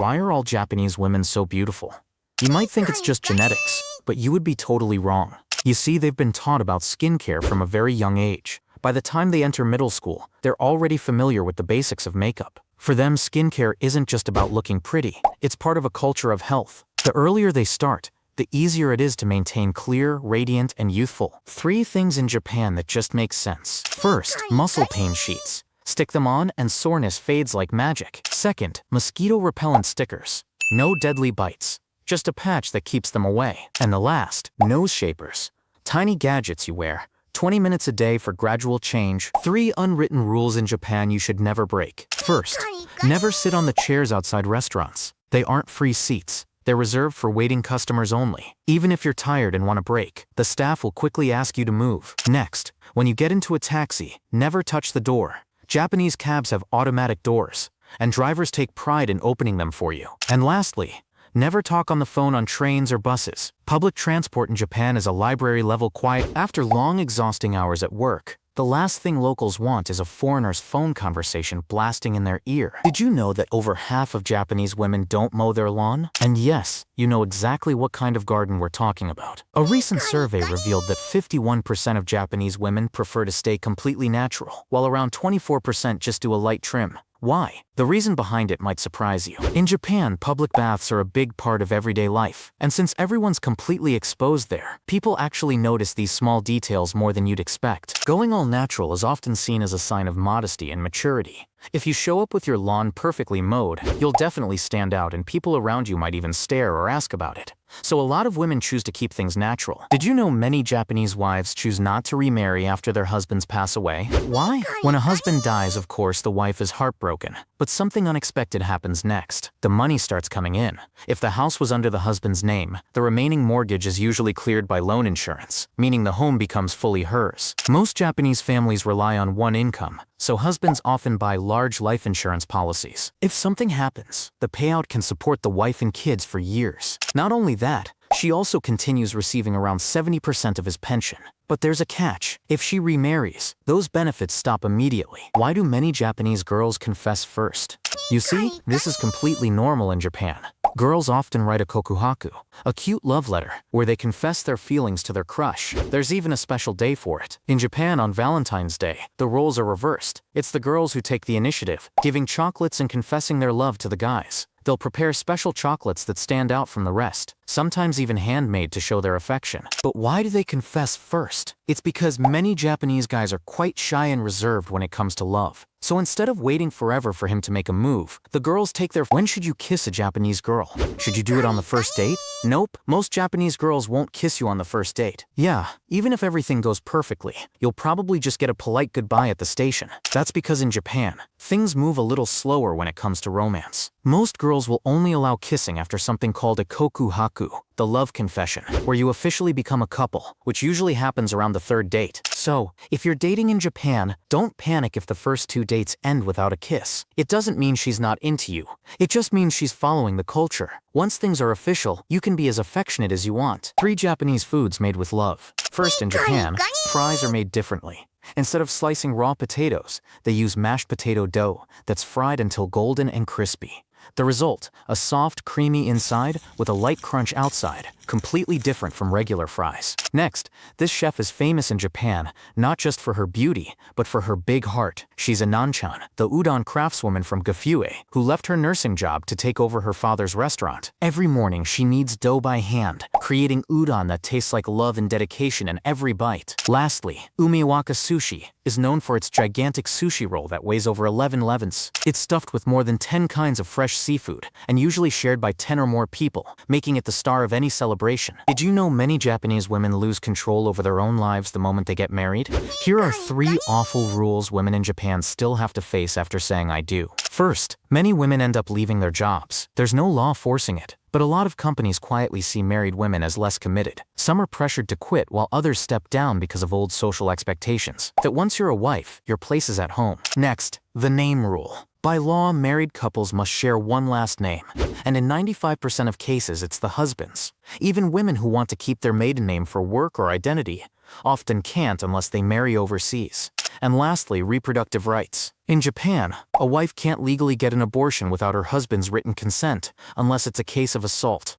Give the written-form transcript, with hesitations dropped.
Why are all Japanese women so beautiful? You might think it's just genetics, but you would be totally wrong. You see, they've been taught about skincare from a very young age. By the time they enter middle school, they're already familiar with the basics of makeup. For them, skincare isn't just about looking pretty, it's part of a culture of health. The earlier they start, the easier it is to maintain clear, radiant, and youthful. 3 things in Japan that just make sense. First, muscle pain sheets. Stick them on and soreness fades like magic. Second, mosquito repellent stickers. No deadly bites, just a patch that keeps them away. And the last, nose shapers. Tiny gadgets you wear. 20 minutes a day for gradual change. 3 unwritten rules in Japan you should never break. First, never sit on the chairs outside restaurants. They aren't free seats. They're reserved for waiting customers only. Even if you're tired and want a break, the staff will quickly ask you to move. Next, when you get into a taxi, never touch the door. Japanese cabs have automatic doors, and drivers take pride in opening them for you. And lastly, never talk on the phone on trains or buses. Public transport in Japan is a library-level quiet. After long, exhausting hours at work, the last thing locals want is a foreigner's phone conversation blasting in their ear. Did you know that over half of Japanese women don't mow their lawn? And yes, you know exactly what kind of garden we're talking about. A recent survey revealed that 51% of Japanese women prefer to stay completely natural, while around 24% just do a light trim. Why? The reason behind it might surprise you. In Japan, public baths are a big part of everyday life, and since everyone's completely exposed there, people actually notice these small details more than you'd expect. Going all natural is often seen as a sign of modesty and maturity. If you show up with your lawn perfectly mowed, you'll definitely stand out and people around you might even stare or ask about it. So a lot of women choose to keep things natural. Did you know many Japanese wives choose not to remarry after their husbands pass away? Why? When a husband dies, of course, the wife is heartbroken. But something unexpected happens next. The money starts coming in. If the house was under the husband's name, the remaining mortgage is usually cleared by loan insurance, meaning the home becomes fully hers. Most Japanese families rely on one income, so husbands often buy large life insurance policies. If something happens, the payout can support the wife and kids for years. Not only that, she also continues receiving around 70% of his pension. But there's a catch. If she remarries, those benefits stop immediately. Why do many Japanese girls confess first? You see, this is completely normal in Japan. Girls often write a kokuhaku, a cute love letter, where they confess their feelings to their crush. There's even a special day for it. In Japan, on Valentine's Day, the roles are reversed. It's the girls who take the initiative, giving chocolates and confessing their love to the guys. They'll prepare special chocolates that stand out from the rest, sometimes even handmade to show their affection. But why do they confess first? It's because many Japanese guys are quite shy and reserved when it comes to love. So instead of waiting forever for him to make a move, the girls take their— When should you kiss a Japanese girl? Should you do it on the first date? Nope, most Japanese girls won't kiss you on the first date. Yeah, even if everything goes perfectly, you'll probably just get a polite goodbye at the station. That's because in Japan, things move a little slower when it comes to romance. Most girls will only allow kissing after something called a kokuhaku, the love confession, where you officially become a couple, which usually happens around the 3rd date. So, if you're dating in Japan, don't panic if the first 2 dates end without a kiss. It doesn't mean she's not into you. It just means she's following the culture. Once things are official, you can be as affectionate as you want. 3 Japanese foods made with love. First, in Japan, fries are made differently. Instead of slicing raw potatoes, they use mashed potato dough that's fried until golden and crispy. The result, a soft, creamy inside with a light crunch outside, completely different from regular fries. Next, this chef is famous in Japan, not just for her beauty, but for her big heart. She's a nanchan, the udon craftswoman from Gafue, who left her nursing job to take over her father's restaurant. Every morning, she kneads dough by hand, creating udon that tastes like love and dedication in every bite. Lastly, umiwaka sushi is known for its gigantic sushi roll that weighs over 11 levens. It's stuffed with more than 10 kinds of fresh seafood, and usually shared by 10 or more people, making it the star of any celebration. Did you know many Japanese women lose control over their own lives the moment they get married? Here are 3 awful rules women in Japan still have to face after saying I do. First, many women end up leaving their jobs. There's no law forcing it, but a lot of companies quietly see married women as less committed. Some are pressured to quit while others step down because of old social expectations. That once you're a wife, your place is at home. Next, the name rule. By law, married couples must share one last name, and in 95% of cases it's the husband's. Even women who want to keep their maiden name for work or identity often can't unless they marry overseas. And lastly, reproductive rights. In Japan, a wife can't legally get an abortion without her husband's written consent, unless it's a case of assault.